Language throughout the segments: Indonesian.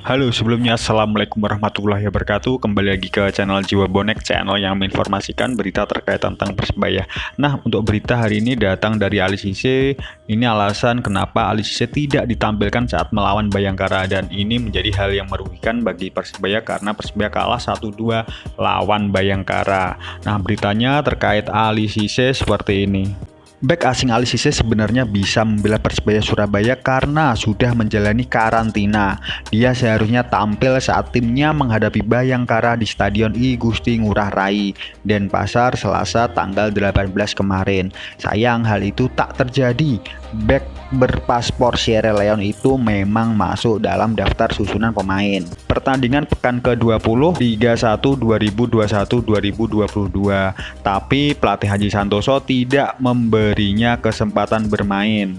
Halo, sebelumnya Assalamualaikum warahmatullahi wabarakatuh. Kembali lagi ke channel Jiwa Bonek, channel yang menginformasikan berita terkait tentang Persebaya. Nah, untuk berita hari ini datang dari Ali Cisse. Ini alasan kenapa Ali Cisse tidak ditampilkan saat melawan Bayangkara, dan ini menjadi hal yang merugikan bagi Persebaya karena Persebaya kalah 1-2 lawan Bayangkara. Nah, beritanya terkait Ali Cisse seperti ini. Bek asing Ali Cisse sebenarnya bisa membela Persebaya Surabaya karena sudah menjalani karantina. Dia seharusnya tampil saat timnya menghadapi Bayangkara di Stadion I Gusti Ngurah Rai, Denpasar, Selasa tanggal 18 kemarin. Sayang hal itu tak terjadi. Bek berpaspor Sierra Leone itu memang masuk dalam daftar susunan pemain pertandingan pekan ke-20 Liga 1 2021-2022, tapi pelatih Haji Santoso tidak memberinya kesempatan bermain.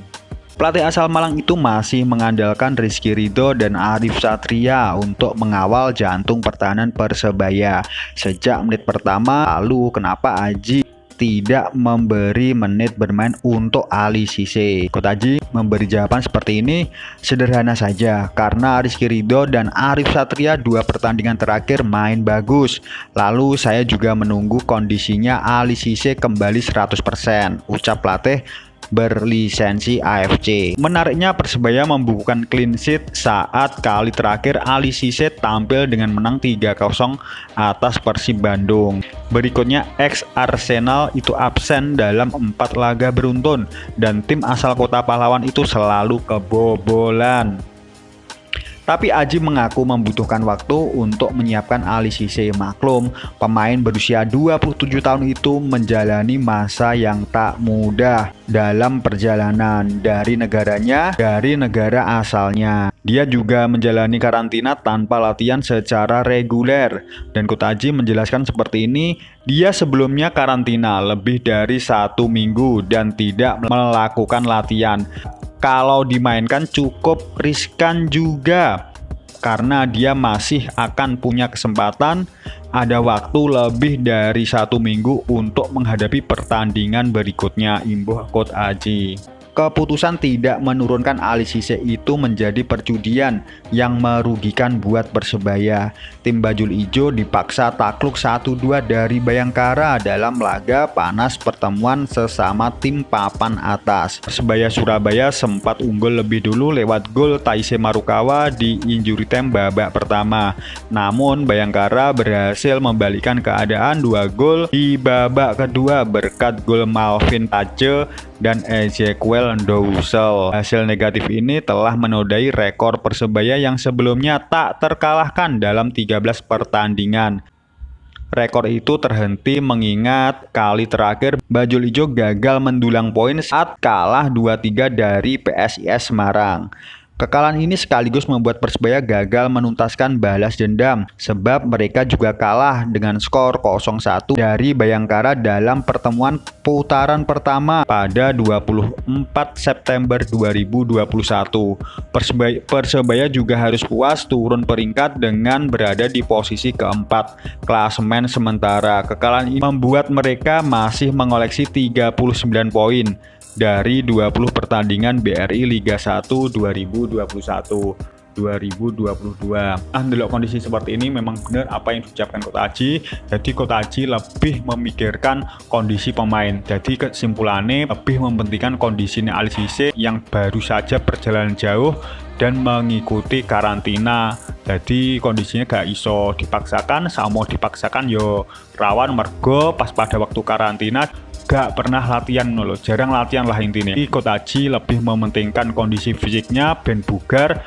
Pelatih asal Malang itu masih mengandalkan Rizky Ridho dan Arif Satria untuk mengawal jantung pertahanan Persebaya sejak menit pertama. Lalu kenapa Aji tidak memberi menit bermain untuk Ali Cisse? Coach Aji memberi jawaban seperti ini, sederhana saja, karena Rizky Ridho dan Arif Satria dua pertandingan terakhir main bagus. Lalu saya juga menunggu kondisinya Ali Cisse kembali 100%, ucap pelatih berlisensi AFC. Menariknya, Persebaya membukukan clean sheet saat kali terakhir Ali Cisse tampil dengan menang 3-0 atas Persib Bandung. Berikutnya, ex Arsenal itu absen dalam 4 laga beruntun, dan tim asal Kota Pahlawan itu selalu kebobolan. Tapi Aji mengaku membutuhkan waktu untuk menyiapkan Ali Cisse. Maklum, pemain berusia 27 tahun itu menjalani masa yang tak mudah dalam perjalanan dari negaranya, dari negara asalnya. Dia juga menjalani karantina tanpa latihan secara reguler. Dan Coach Aji menjelaskan seperti ini, dia sebelumnya karantina lebih dari 1 minggu dan tidak melakukan latihan. Kalau dimainkan cukup riskan juga, karena dia masih akan punya kesempatan ada waktu lebih dari 1 minggu untuk menghadapi pertandingan berikutnya, imbuh Coach Aji. Keputusan tidak menurunkan Ali Cisse itu menjadi perjudian yang merugikan buat Persebaya. Tim Bajul Ijo dipaksa takluk 1-2 dari Bayangkara dalam laga panas pertemuan sesama tim papan atas. Persebaya Surabaya sempat unggul lebih dulu lewat gol Taise Marukawa di injury time babak pertama. Namun Bayangkara berhasil membalikan keadaan 2 gol di babak kedua berkat gol Malvin Tace dan Ezequiel Ndousel. Hasil negatif ini telah menodai rekor Persebaya yang sebelumnya tak terkalahkan dalam 13 pertandingan. Rekor itu terhenti mengingat kali terakhir Bajul Ijo gagal mendulang poin saat kalah 2-3 dari PSIS Semarang. Kekalahan ini sekaligus membuat Persebaya gagal menuntaskan balas dendam, sebab mereka juga kalah dengan skor 0-1 dari Bayangkara dalam pertemuan putaran pertama pada 24 September 2021. Persebaya juga harus puas turun peringkat dengan berada di posisi keempat klasemen sementara. Kekalahan ini membuat mereka masih mengoleksi 39 poin dari 20 pertandingan BRI Liga 1 2021-2022. Delok kondisi seperti ini memang benar apa yang diucapkan Coach Aji. Jadi Coach Aji lebih memikirkan kondisi pemain. Jadi kesimpulannya lebih mementingkan kondisinya Ali Cisse yang baru saja perjalanan jauh dan mengikuti karantina. Jadi kondisinya gak iso dipaksakan, sama dipaksakan yo rawan mergo pas pada waktu karantina gak pernah latihan loh, jarang latihan lah intinya. Coach Aji lebih mementingkan kondisi fisiknya, ben bugar,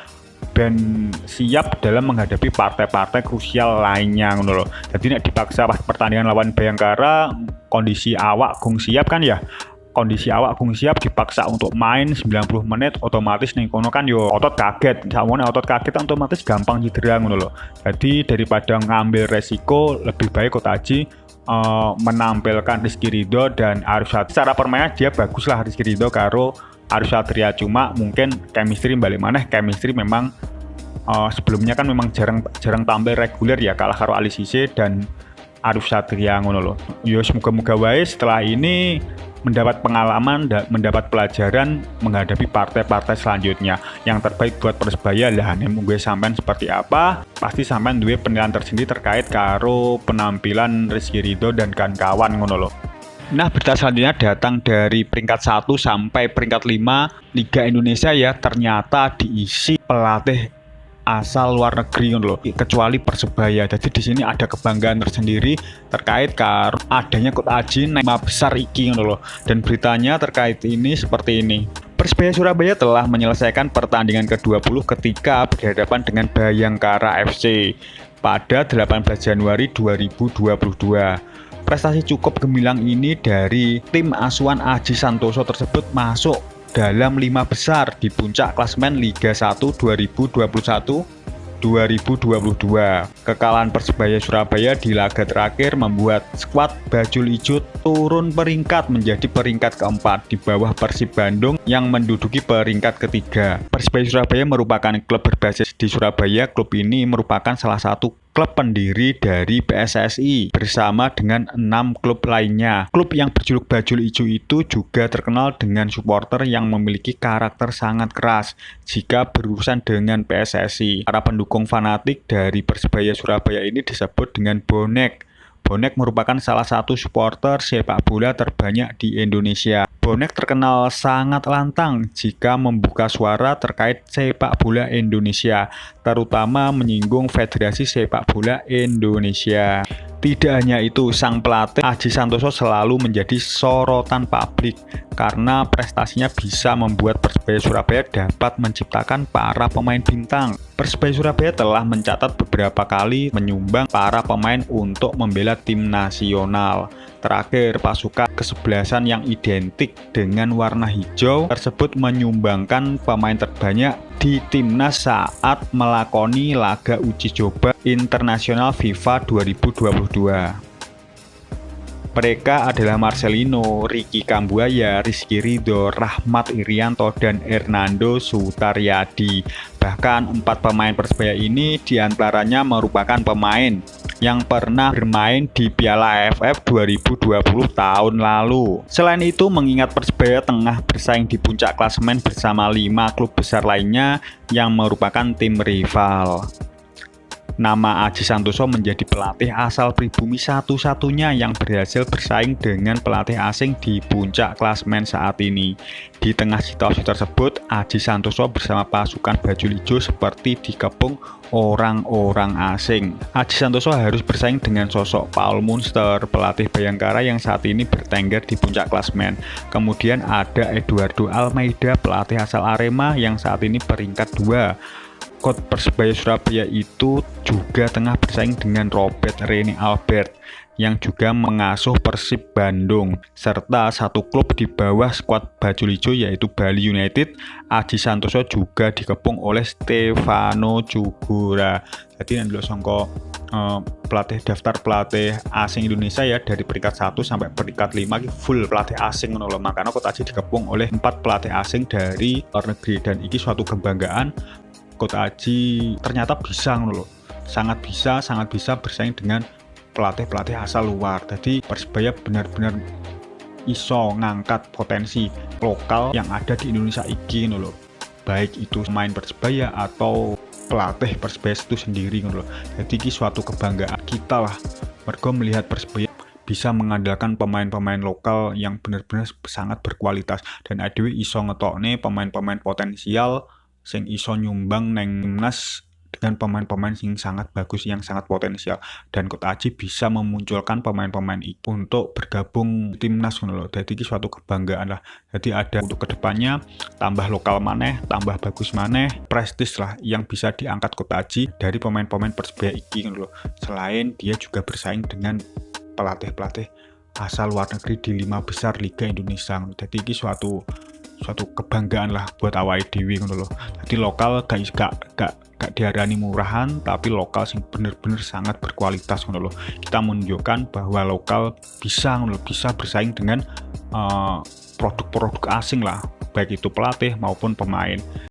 ben siap dalam menghadapi partai-partai krusial lainnya loh. Jadi nek dipaksa pas pertandingan lawan Bayangkara, kondisi awak gung siap kan ya. Kondisi awak gung siap dipaksa untuk main 90 menit, otomatis ning kono kan yo otot kaget. Sakmene otot kaget otomatis gampang cedera ngono lho. Jadi daripada ngambil resiko, lebih baik Coach Aji menampilkan Rizky Ridho dan Arif Satria. Secara permainan dia bagus lah Rizky Ridho karo Arif Satria, cuma mungkin chemistry balik mana, chemistry memang sebelumnya kan memang jarang tampil reguler ya, kalah karo Ali Cisse dan Arif Satria ngono loh. Yo semoga-moga wae setelah ini mendapat pengalaman dan mendapat pelajaran menghadapi partai-partai selanjutnya. Yang terbaik buat Persebaya lah gue sampean seperti apa, pasti sampean duwe penilaian tersendiri terkait karo penampilan Rizky Ridho dan kawan-kawan ngono lho. Nah, berita selanjutnya datang dari peringkat 1 sampai peringkat 5 Liga Indonesia ya, ternyata diisi pelatih asal luar negeri loh, kecuali Persebaya. Jadi di sini ada kebanggaan tersendiri terkait karo adanya Coach Aji nama besar iki loh. Dan beritanya terkait ini seperti ini. Persebaya Surabaya telah menyelesaikan pertandingan ke-20 ketika berhadapan dengan Bayangkara FC pada 18 Januari 2022. Prestasi cukup gemilang ini dari tim asuhan Aji Santoso tersebut masuk dalam 5 besar di puncak klasemen Liga 1 2021-2022. Kekalahan Persebaya Surabaya di laga terakhir membuat skuad Bajul Ijo turun peringkat menjadi peringkat keempat di bawah Persib Bandung yang menduduki peringkat ketiga. Persebaya Surabaya merupakan klub berbasis di Surabaya. Klub ini merupakan salah satu klub pendiri dari PSSI bersama dengan 6 klub lainnya. Klub yang berjuluk Bajul Ijo itu juga terkenal dengan supporter yang memiliki karakter sangat keras jika berurusan dengan PSSI. Para pendukung fanatik dari Persebaya Surabaya ini disebut dengan bonek. Bonek merupakan salah satu supporter sepak bola terbanyak di Indonesia. Bonek terkenal sangat lantang jika membuka suara terkait sepak bola Indonesia, terutama menyinggung Federasi Sepak Bola Indonesia. Tidak hanya itu, sang pelatih Aji Santoso selalu menjadi sorotan publik karena prestasinya bisa membuat Persebaya Surabaya dapat menciptakan para pemain bintang. Persebaya Surabaya telah mencatat beberapa kali menyumbang para pemain untuk membela tim nasional. Terakhir, pasukan kesebelasan yang identik dengan warna hijau tersebut menyumbangkan pemain terbanyak di timnas saat melakoni laga uji coba internasional FIFA 2022. Mereka adalah Marcelino, Ricky Kambuaya, Rizky Ridho, Rahmat Irianto, dan Hernando Sutaryadi. Bahkan 4 pemain Persebaya ini diantaranya merupakan pemain yang pernah bermain di Piala AFF 2020 tahun lalu. Selain itu, mengingat Persebaya tengah bersaing di puncak klasemen bersama 5 klub besar lainnya yang merupakan tim rival. Nama Aji Santoso menjadi pelatih asal pribumi satu-satunya yang berhasil bersaing dengan pelatih asing di puncak klasemen saat ini. Di tengah situasi tersebut, Aji Santoso bersama pasukan Bajul Ijo seperti dikepung orang-orang asing. Aji Santoso harus bersaing dengan sosok Paul Munster, pelatih Bayangkara yang saat ini bertengger di puncak klasemen. Kemudian ada Eduardo Almeida, pelatih asal Arema yang saat ini peringkat 2. Coach Persebaya Surabaya itu juga tengah bersaing dengan Robert Rene Albert yang juga mengasuh Persib Bandung, serta satu klub di bawah skuad Bajul Ijo yaitu Bali United. Aji Santoso juga dikepung oleh Stefano Cugura. Jadi nanti songko pelatih daftar pelatih asing Indonesia ya, dari peringkat 1 sampai peringkat 5 full pelatih asing menolak. Makanya Coach Aji dikepung oleh 4 pelatih asing dari luar negeri, dan ini suatu kebanggaan. Coach Aji ternyata bisa loh, sangat bisa bersaing dengan pelatih-pelatih asal luar. Jadi Persebaya benar-benar iso ngangkat potensi lokal yang ada di Indonesia iki loh, baik itu main Persebaya atau pelatih Persebaya itu sendiri loh. Jadi ini suatu kebanggaan kita lah, mergo melihat Persebaya bisa mengandalkan pemain-pemain lokal yang benar-benar sangat berkualitas, dan adewe iso ngetokne pemain-pemain potensial sing iso nyumbang neng timnas dengan pemain-pemain yang sangat bagus, yang sangat potensial. Dan Coach Aji bisa memunculkan pemain-pemain itu untuk bergabung timnas loh. Jadi ini suatu kebanggaan lah. Jadi ada untuk kedepannya tambah lokal maneh, tambah bagus maneh, prestis lah yang bisa diangkat Coach Aji dari pemain-pemain Persebaya iki loh. Selain dia juga bersaing dengan pelatih-pelatih asal luar negeri di 5 besar Liga Indonesia. Jadi ini suatu kebanggaan lah buat awake dhewe ngono lho. Jadi lokal gak diarani murahan, tapi lokal sing bener-bener sangat berkualitas ngono lho. Kita menunjukkan bahwa lokal bisa bersaing dengan produk-produk asing lah, baik itu pelatih maupun pemain.